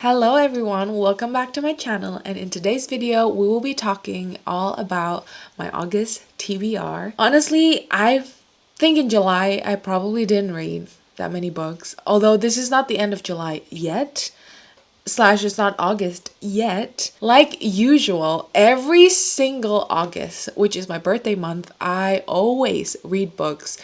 Hello everyone, welcome back to my channel, and in today's video we will be talking all about my August TBR. Honestly, I think in July I probably didn't read that many books, although this is not the end of July yet, slash it's not August yet. Like usual, every single August, which is my birthday month, I always read books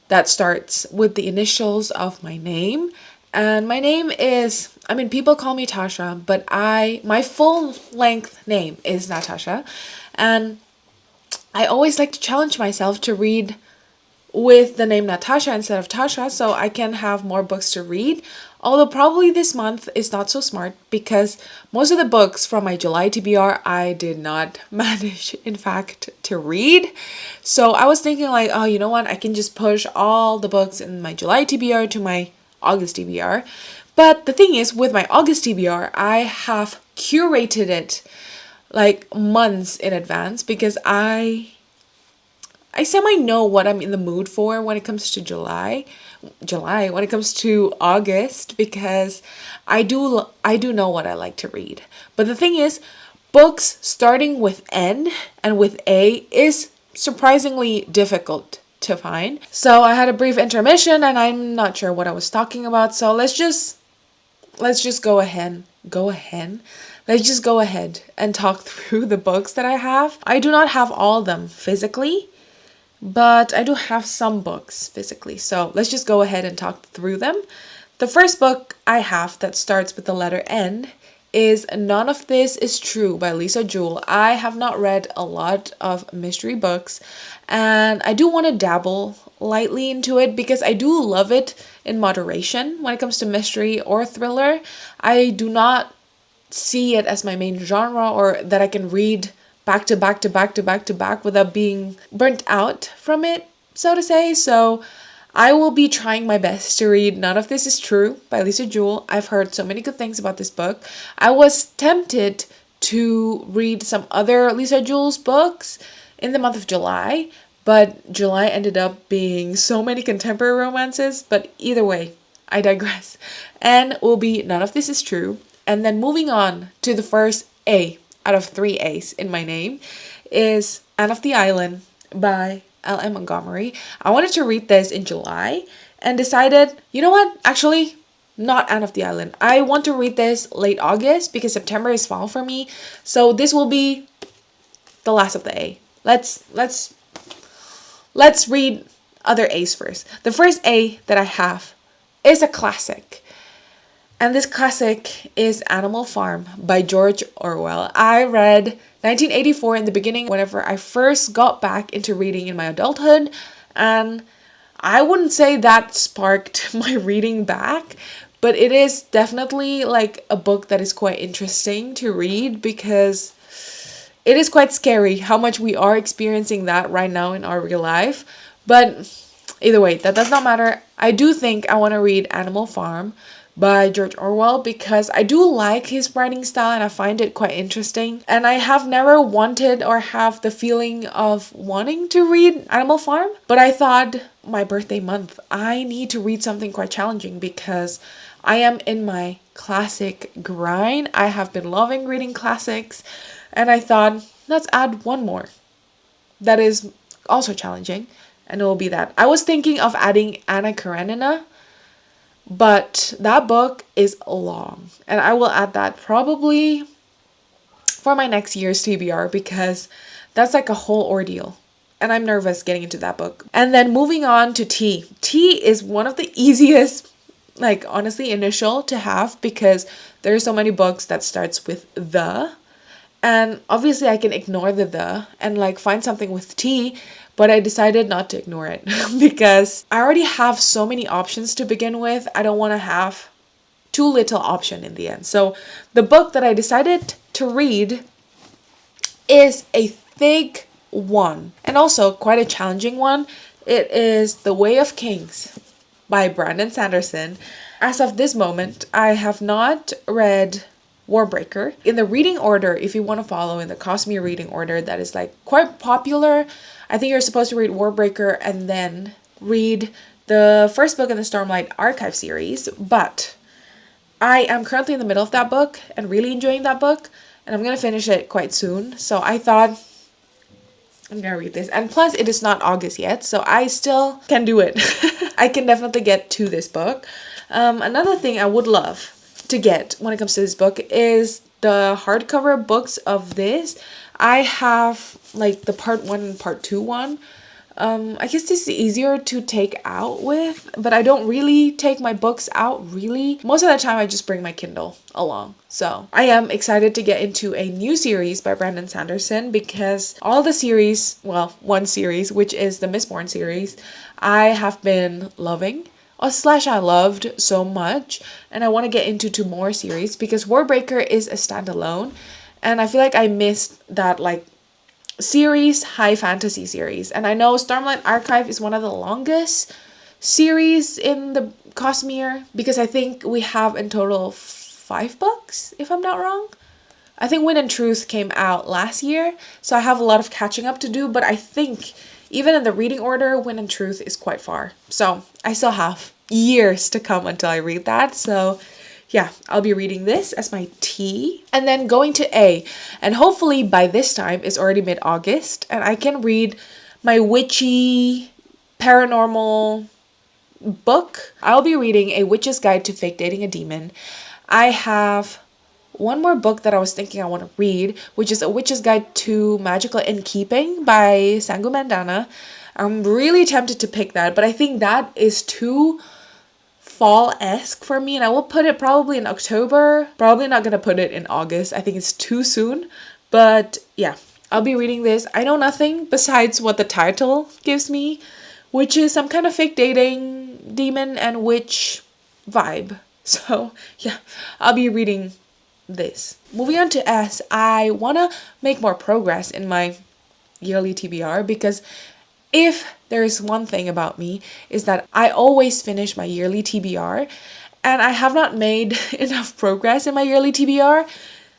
that starts with the initials of my name. And my name is, people call me Tasha, but my full length name is Natasha. And I always like to challenge myself to read with the name Natasha instead of Tasha so I can have more books to read. Although probably this month is not so smart because most of the books from my July TBR I did not manage, in fact, to read. So I was thinking like, oh, you know what? I can just push all the books in my July TBR to my August TBR. But the thing is, with my August TBR, I have curated it like months in advance because I semi know what I'm in the mood for when it comes to when it comes to August, because I do know what I like to read. But the thing is, books starting with N and with A is surprisingly difficult to find. So I had a brief intermission and I'm not sure what I was talking about. So let's just go ahead. Let's just go ahead and talk through the books that I have. I do not have all of them physically, but I do have some books physically. So let's just go ahead and talk through them. The first book I have that starts with the letter N is None of This Is True by Lisa Jewell. I have not read a lot of mystery books, and I do want to dabble lightly into it because I do love it in moderation when it comes to mystery or thriller. I do not see it as my main genre or that I can read back to back to back to back to back without being burnt out from it, so to say. So I will be trying my best to read None of This Is True by Lisa Jewell. I've heard so many good things about this book. I was tempted to read some other Lisa Jewell's books in the month of July, but July ended up being so many contemporary romances. But either way, I digress. And will be None of This Is True. And then moving on to the first A out of 3 A's in my name is Anne of the Island by L.M. Montgomery. I wanted to read this in July and decided, you know what? Actually, not Anne of the Island. I want to read this late August because September is fall for me. So this will be the last of the A. Let's read other A's first. The first A that I have is a classic. And this classic is Animal Farm by George Orwell. I read 1984 in the beginning whenever I first got back into reading in my adulthood. And I wouldn't say that sparked my reading back, but it is definitely like a book that is quite interesting to read because it is quite scary how much we are experiencing that right now in our real life. But either way, that does not matter. I do think I want to read Animal Farm by George Orwell because I do like his writing style and I find it quite interesting. And I have never wanted or have the feeling of wanting to read Animal Farm, but I thought my birthday month, I need to read something quite challenging because I am in my classic grind. I have been loving reading classics, and I thought, let's add one more that is also challenging, and it will be that. I was thinking of adding Anna Karenina, but that book is long, and I will add that probably for my next year's TBR because that's like a whole ordeal. And I'm nervous getting into that book. And then moving on to T. T is one of the easiest, like honestly, initial to have because there are so many books that starts with the. And obviously I can ignore the and like find something with T, but I decided not to ignore it because I already have so many options to begin with. I don't want to have too little option in the end. So the book that I decided to read is a thick one and also quite a challenging one. It is The Way of Kings by Brandon Sanderson. As of this moment, I have not read Warbreaker. In the reading order, if you want to follow in the Cosmere reading order, that is like quite popular. I think you're supposed to read Warbreaker and then read the first book in the Stormlight Archive series, but I am currently in the middle of that book and really enjoying that book, and I'm going to finish it quite soon. So I thought I'm going to read this. And plus, it is not August yet, so I still can do it. I can definitely get to this book. Another thing I would love to get when it comes to this book is the hardcover books of this. I have like the part 1 and part 2 one. I guess this is easier to take out with, but I don't really take my books out really. Most of the time I just bring my Kindle along. So I am excited to get into a new series by Brandon Sanderson, because all the series, well, one series, which is the Mistborn series, I have been loving. Or slash I loved so much, and I want to get into 2 more series because Warbreaker is a standalone, and I feel like I missed that like series, high fantasy series. And I know Stormlight Archive is one of the longest series in the Cosmere, because I think we have in total 5 books, if I'm not wrong. I think Wind and Truth came out last year, so I have a lot of catching up to do, but I think even in the reading order, Wind and Truth is quite far. So I still have years to come until I read that. So yeah, I'll be reading this as my T. And then going to A. And hopefully by this time, it's already mid-August, and I can read my witchy, paranormal book. I'll be reading A Witch's Guide to Fake Dating a Demon. I have one more book that I was thinking I want to read, which is A Witch's Guide to Magical Innkeeping by Sangu Mandana. I'm really tempted to pick that, but I think that is too fall-esque for me, and I will put it probably in October. Probably not gonna put it in August. I think it's too soon, but yeah, I'll be reading this. I know nothing besides what the title gives me, which is some kind of fake dating demon and witch vibe. So yeah, I'll be reading this. Moving on to S, I want to make more progress in my yearly TBR, because if there is one thing about me, is that I always finish my yearly TBR, and I have not made enough progress in my yearly TBR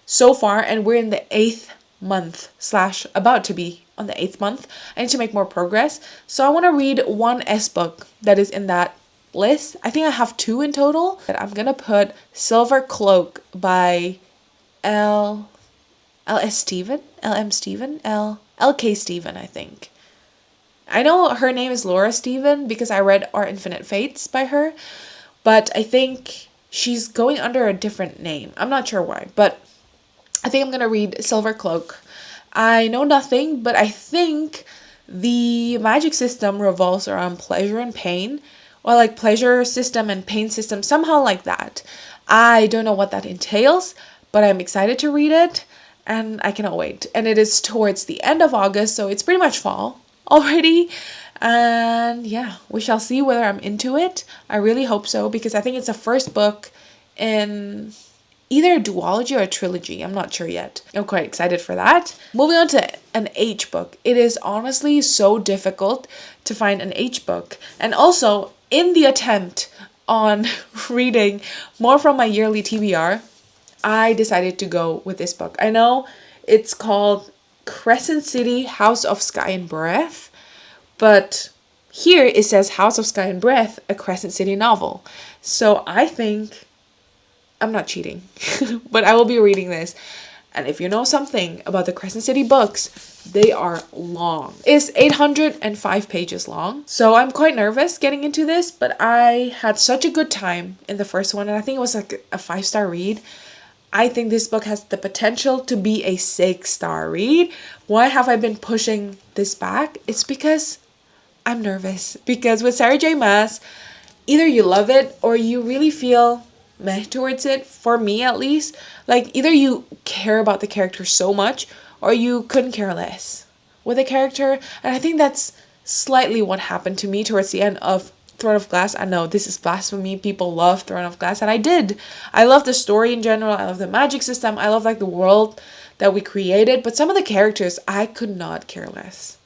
so far, and we're in the 8th month slash about to be on the 8th month. I need to make more progress, so I want to read one S book that is in that list. I think I have 2 in total. I'm gonna put Silver Cloak by LK Steven, I think. I know her name is Laura Steven because I read Our Infinite Fates by her, but I think she's going under a different name. I'm not sure why, but I think I'm going to read Silver Cloak. I know nothing, but I think the magic system revolves around pleasure and pain, or like pleasure system and pain system, somehow like that. I don't know what that entails, but I'm excited to read it, and I cannot wait. And it is towards the end of August, so it's pretty much fall already, and yeah, we shall see whether I'm into it. I really hope so, because I think it's the first book in either a duology or a trilogy. I'm not sure yet. I'm quite excited for that. Moving on to an H book. It is honestly so difficult to find an H book, and also in the attempt on reading more from my yearly TBR, I decided to go with this book. I know it's called Crescent City, House of Sky and Breath, but here it says House of Sky and Breath, a Crescent City novel. So I think I'm not cheating, but I will be reading this. And if you know something about the Crescent City books, they are long. It's 805 pages long, so I'm quite nervous getting into this, but I had such a good time in the first one, and I think it was like a 5-star read. I think this book has the potential to be a 6-star read. Why have I been pushing this back? It's because I'm nervous. Because with Sarah J. Maas, either you love it or you really feel meh towards it, for me at least. Like, either you care about the character so much or you couldn't care less with the character. And I think that's slightly what happened to me towards the end of Throne of Glass. I know this is blasphemy. People love Throne of Glass, and I did. I love the story in general. I love the magic system. I love like the world that we created. But some of the characters, I could not care less.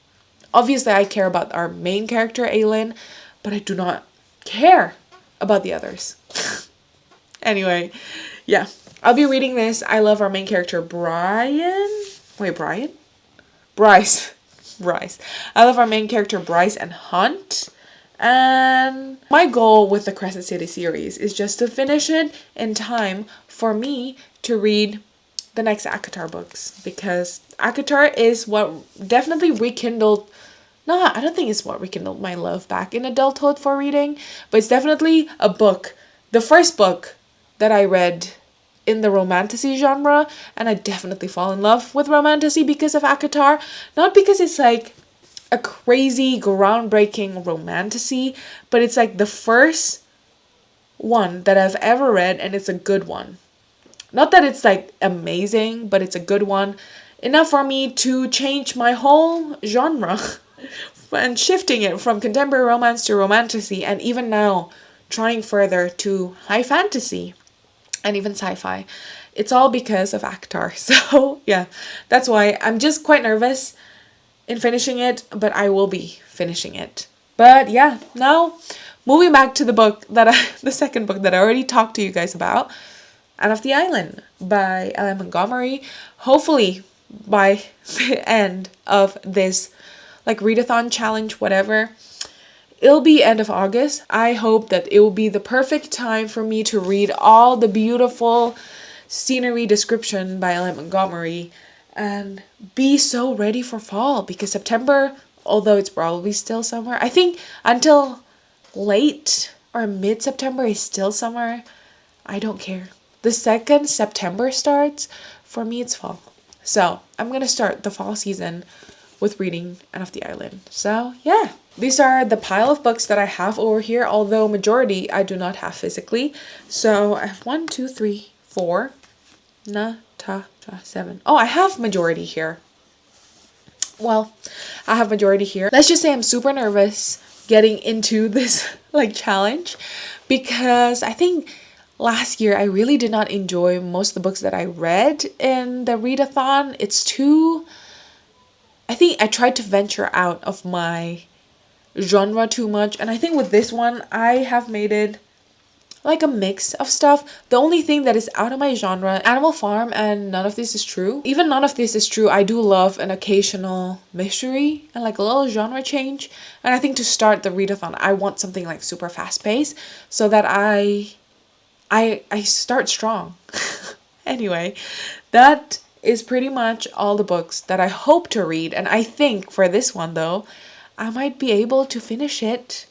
Obviously, I care about our main character, Aelin, but I do not care about the others. Anyway, yeah, I'll be reading this. I love our main character, Bryce. Bryce. I love our main character, Bryce and Hunt. And my goal with the Crescent City series is just to finish it in time for me to read the next ACOTAR books, because ACOTAR is what definitely rekindled. No, I don't think it's what rekindled my love back in adulthood for reading, but it's definitely a book, the first book that I read in the romantasy genre, and I definitely fall in love with romantasy because of ACOTAR. Not because it's like a crazy, groundbreaking romantasy, but it's like the first one that I've ever read, and it's a good one. Not that it's like amazing, but it's a good one. Enough for me to change my whole genre and shifting it from contemporary romance to romantasy, and even now trying further to high fantasy and even sci-fi. It's all because of ACOTAR. So yeah, that's why I'm just quite nervous in finishing it, but I will be finishing it. But yeah, now moving back to the second book that I already talked to you guys about, Anne of the Island by L.M. Montgomery. Hopefully by the end of this like readathon challenge, whatever, it'll be end of August. I hope that it will be the perfect time for me to read all the beautiful scenery description by L.M. Montgomery and be so ready for fall, because September, although it's probably still summer, I think until late or mid-September is still summer. I don't care. The second September starts, for me it's fall. So I'm gonna start the fall season with reading Anne of the Island. So yeah, these are the pile of books that I have over here, although majority I do not have physically. So I have 1, 2, 3, 4, seven. Oh, I have majority here. Well, I have majority here. Let's just say I'm super nervous getting into this like challenge, because I think last year I really did not enjoy most of the books that I read in the readathon. I think I tried to venture out of my genre too much, and I think with this one I have made it like a mix of stuff. The only thing that is out of my genre, Animal Farm and None of This Is True. Even None of This Is True, I do love an occasional mystery and like a little genre change. And I think to start the readathon, I want something like super fast paced so that I start strong. Anyway, that is pretty much all the books that I hope to read. And I think for this one though, I might be able to finish it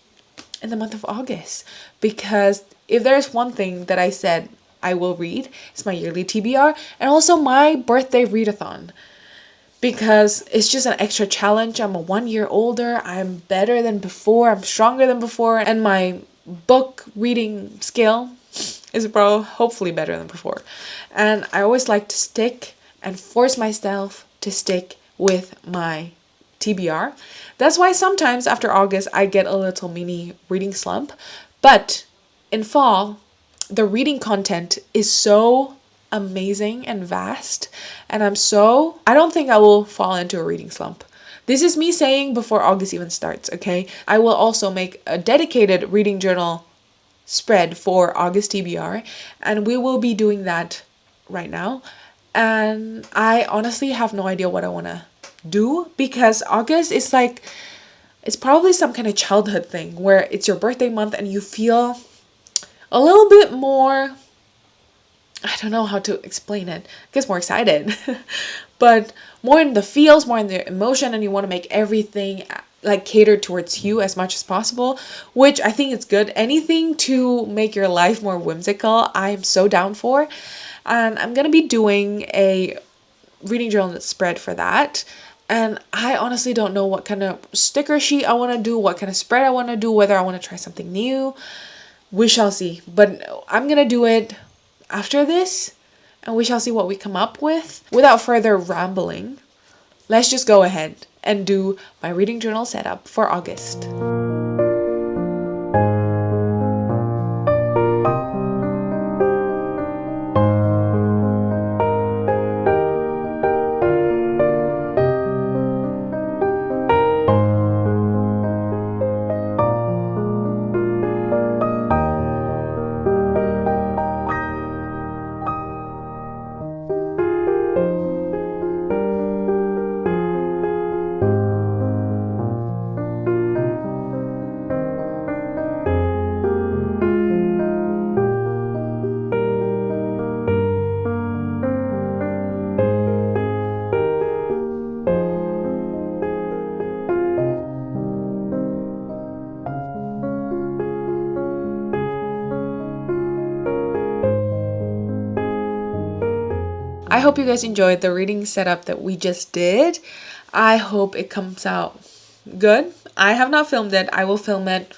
in the month of August, because if there's one thing that I said I will read, it's my yearly TBR and also my birthday readathon, because it's just an extra challenge. I'm 1 year older, I'm better than before, I'm stronger than before, and my book reading skill is hopefully better than before. And I always like to stick and force myself to stick with my TBR. That's why sometimes after August I get a little mini reading slump. But in fall, the reading content is so amazing and vast, and I don't think I will fall into a reading slump. This is me saying before August even starts, okay? I will also make a dedicated reading journal spread for August TBR, and we will be doing that right now. And I honestly have no idea what I want to do, because August is like, it's probably some kind of childhood thing where it's your birthday month and you feel a little bit more, I don't know how to explain it, I guess more excited, but more in the feels, more in the emotion, and you want to make everything like catered towards you as much as possible, which I think is good. Anything to make your life more whimsical, I'm so down for. And I'm gonna be doing a reading journal spread for that. And I honestly don't know what kind of sticker sheet I want to do, what kind of spread I want to do, whether I want to try something new. We shall see. But I'm gonna do it after this, and we shall see what we come up with. Without further rambling, let's just go ahead and do my reading journal setup for August. I hope you guys enjoyed the reading setup that we just did. I hope it comes out good. I have not filmed it. I will film it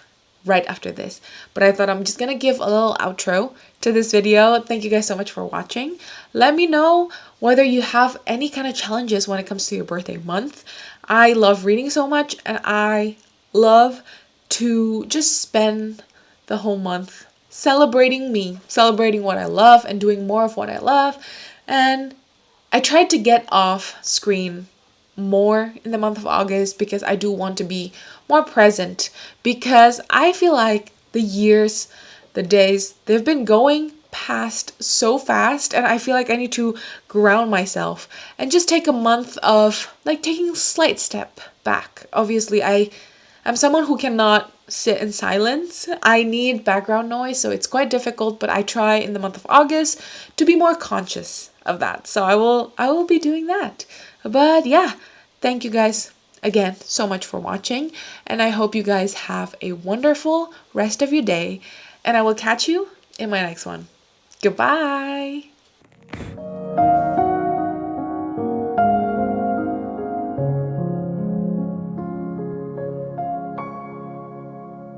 right after this. But I thought I'm just gonna give a little outro to this video. Thank you guys so much for watching. Let me know whether you have any kind of challenges when it comes to your birthday month. I love reading so much, and I love to just spend the whole month celebrating me, celebrating what I love and doing more of what I love. And I tried to get off screen more in the month of August because I do want to be more present, because I feel like the years, the days, they've been going past so fast, and I feel like I need to ground myself and just take a month of like taking a slight step back. Obviously, I'm someone who cannot sit in silence. I need background noise, so it's quite difficult, but I try in the month of August to be more conscious of that. So I will be doing that. But yeah, thank you guys again so much for watching, and I hope you guys have a wonderful rest of your day, and I will catch you in my next one. Goodbye.